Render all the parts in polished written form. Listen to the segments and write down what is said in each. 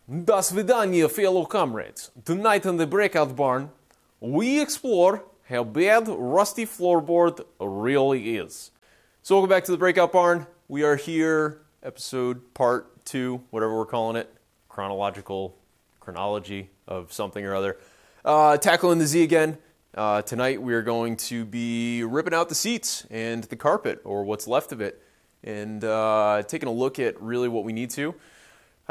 До свидания, fellow comrades. Tonight in the Breakout barn, we explore how bad rusty floorboard really is. So welcome back to the Breakout barn. We are here, episode part 2, whatever we're calling it, chronology of something or other. Tackling the Z again. Tonight we are going to be ripping out the seats and the carpet, or what's left of it, and taking a look at really what we need to.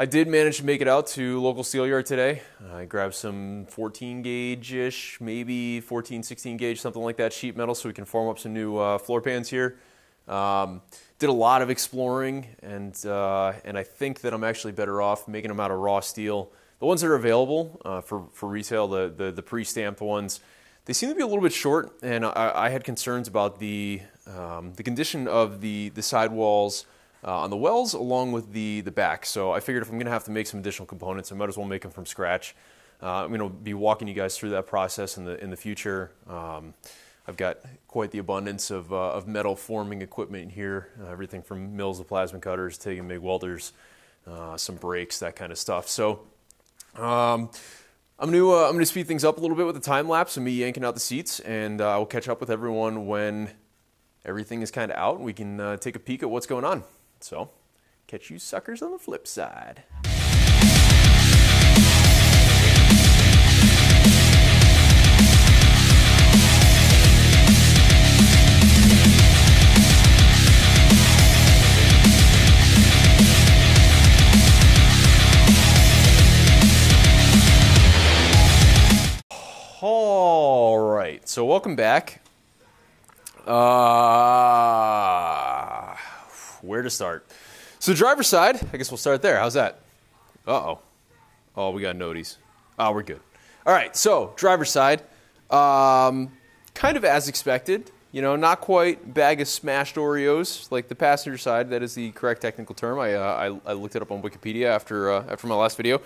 I did manage to make it out to local steel yard today. I grabbed some 14 gauge-ish, maybe 14, 16 gauge, something like that, sheet metal so we can form up some new floor pans here. Did a lot of exploring, and I think that I'm actually better off making them out of raw steel. The ones that are available for resale, the pre-stamped ones, they seem to be a little bit short, and I had concerns about the condition of the sidewalls on the wells along with the back. So I figured if I'm going to have to make some additional components, I might as well make them from scratch. I'm going to be walking you guys through that process in the future. I've got quite the abundance of metal forming equipment in here, everything from mills to plasma cutters, TIG and MIG welders, some brakes, that kind of stuff. So I'm going to speed things up a little bit with the time lapse of me yanking out the seats, and I will catch up with everyone when everything is kind of out and we can take a peek at what's going on. So, catch you suckers on the flip side. All right, so welcome back. Where to start? So driver's side, I guess we'll start there. How's that? Uh-oh. Oh, we got noties. Oh, we're good. All right, so driver's side, kind of as expected. You know, not quite bag of smashed Oreos like the passenger side. That is the correct technical term. I looked it up on Wikipedia after my last video.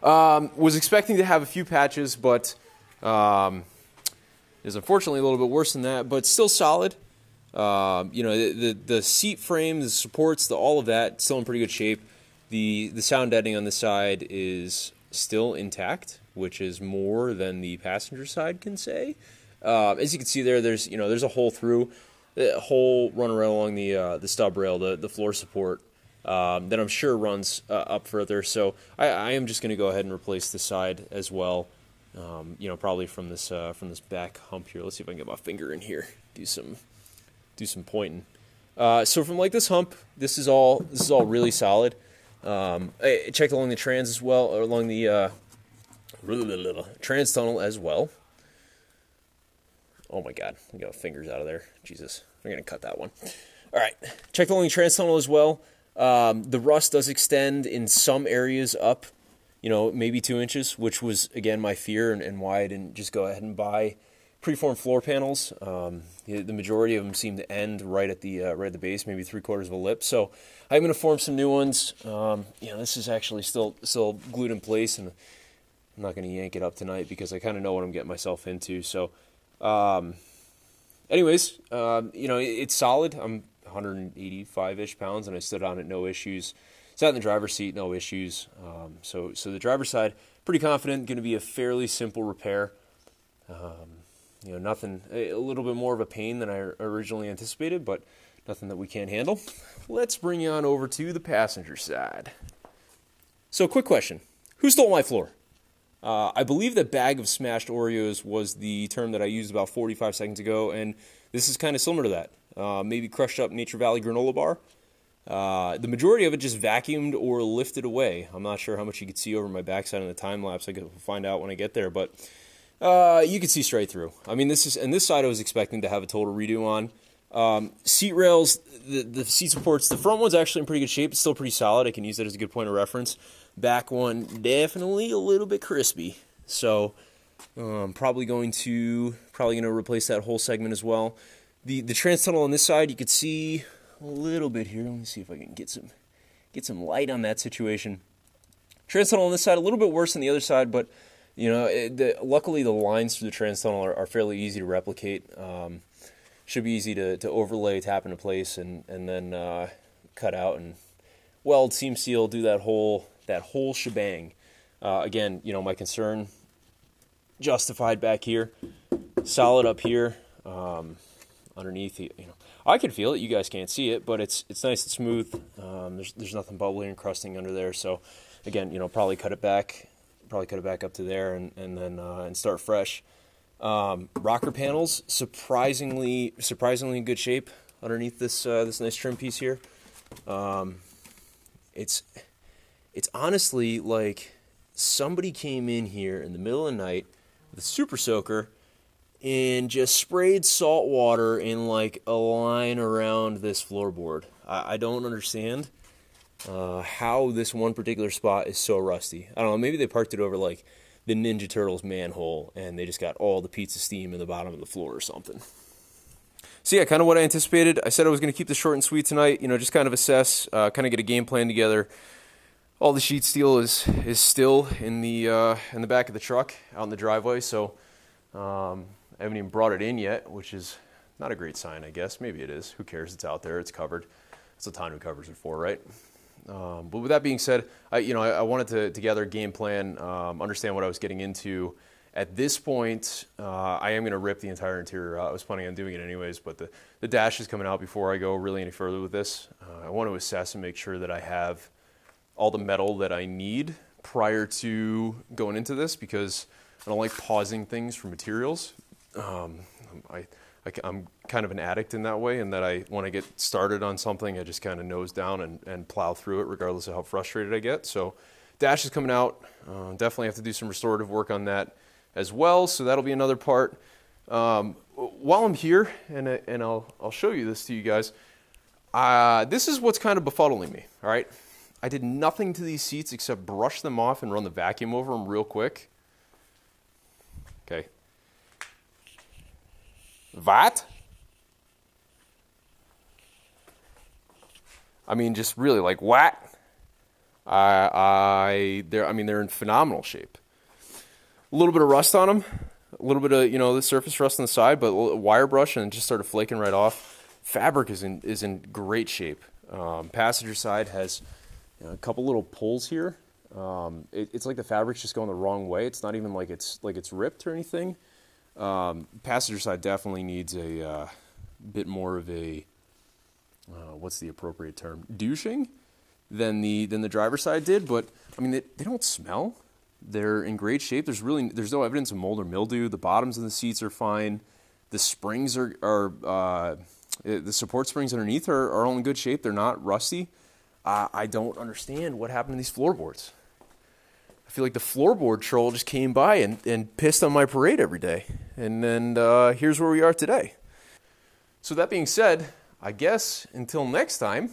Was expecting to have a few patches, but is unfortunately a little bit worse than that, but still solid. You know, the seat frame, the supports, all of that, still in pretty good shape. The sound deadening on the side is still intact, which is more than the passenger side can say. As you can see there, there's a hole through, a hole run around along the stub rail, the floor support, that I'm sure runs up further. So I am just going to go ahead and replace the side as well. You know, probably from this back hump here. Let's see if I can get my finger in here. Do some pointing. So from like this hump, this is all really solid. I checked along the trans as well, or along the trans tunnel as well. Oh my God, I got fingers out of there. Jesus, I'm gonna cut that one. All right, checked along the trans tunnel as well. The rust does extend in some areas up, you know, maybe 2 inches, which was again my fear and why I didn't just go ahead and buy preformed floor panels. The majority of them seem to end right at the base, maybe 3/4 of a lip. So I'm going to form some new ones. You know, this is actually still glued in place, and I'm not going to yank it up tonight because I kind of know what I'm getting myself into. So, anyways, you know, it's solid. I'm 185-ish pounds, and I stood on it, no issues. Sat in the driver's seat, no issues. So the driver's side, pretty confident, going to be a fairly simple repair. You know, nothing, a little bit more of a pain than I originally anticipated, but nothing that we can't handle. Let's bring you on over to the passenger side. So, quick question. Who stole my floor? I believe that bag of smashed Oreos was the term that I used about 45 seconds ago, and this is kind of similar to that. Maybe crushed up Nature Valley granola bar. The majority of it just vacuumed or lifted away. I'm not sure how much you could see over my backside in the time lapse. I guess we'll find out when I get there, but you can see straight through. I mean, this side I was expecting to have a total redo on. Seat rails, the seat supports, the front one's actually in pretty good shape. It's still pretty solid. I can use that as a good point of reference. Back one, definitely a little bit crispy. So, probably going to replace that whole segment as well. The trans tunnel on this side, you could see a little bit here. Let me see if I can get some light on that situation. Trans tunnel on this side, a little bit worse than the other side, but you know, luckily the lines through the trans tunnel are fairly easy to replicate. Should be easy to overlay, tap into place, and then cut out and weld, seam seal, do that whole shebang. Again, you know, my concern justified back here, solid up here, underneath. You know, I can feel it. You guys can't see it, but it's nice and smooth. There's nothing bubbly and crusting under there. So, again, you know, probably cut it back up to there, and then and start fresh. Rocker panels, surprisingly in good shape underneath this this nice trim piece here. It's honestly like somebody came in here in the middle of the night with a super soaker and just sprayed salt water in like a line around this floorboard. I don't understand how this one particular spot is so rusty. I don't know, maybe they parked it over like the Ninja Turtles manhole and they just got all the pizza steam in the bottom of the floor or something. So yeah, kind of what I anticipated. I said I was going to keep this short and sweet tonight, you know, just kind of assess, kind of get a game plan together. All the sheet steel is still in the back of the truck out in the driveway, so I haven't even brought it in yet, which is not a great sign, I guess. Maybe it is. Who cares? It's out there. It's covered. That's what tonneau covers it for, right? But with that being said, I wanted to gather a game plan, understand what I was getting into. At this point, I am going to rip the entire interior out. I was planning on doing it anyways, but the dash is coming out before I go really any further with this. I want to assess and make sure that I have all the metal that I need prior to going into this, because I don't like pausing things for materials. I'm kind of an addict in that way, in that when I get started on something, I just kind of nose down and plow through it regardless of how frustrated I get. So dash is coming out. Definitely have to do some restorative work on that as well, so that'll be another part. While I'm here, and I'll show you this to you guys, this is what's kind of befuddling me, all right? I did nothing to these seats except brush them off and run the vacuum over them real quick. Okay. What? I mean, just really, like, what? They're in phenomenal shape. A little bit of rust on them, a little bit of, the surface rust on the side, but wire brush and it just started flaking right off. Fabric is in great shape. Passenger side has a couple little pulls here. It's like the fabric's just going the wrong way. It's not even like it's ripped or anything. Passenger side definitely needs a bit more of a what's the appropriate term? Douching than the driver's side did. But I mean, they don't smell. They're in great shape. There's no evidence of mold or mildew. The bottoms of the seats are fine. The springs are the support springs underneath are all in good shape. They're not rusty. I don't understand what happened to these floorboards. I feel like the floorboard troll just came by and pissed on my parade every day. And then here's where we are today. So that being said, I guess until next time,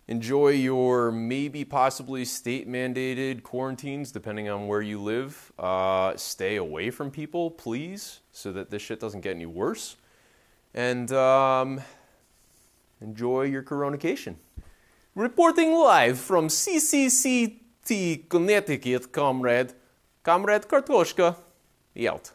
enjoy your maybe possibly state-mandated quarantines, depending on where you live. Stay away from people, please, so that this shit doesn't get any worse. And enjoy your coronacation. Reporting live from CCCT, Connecticut, Comrade Kartoshka, out.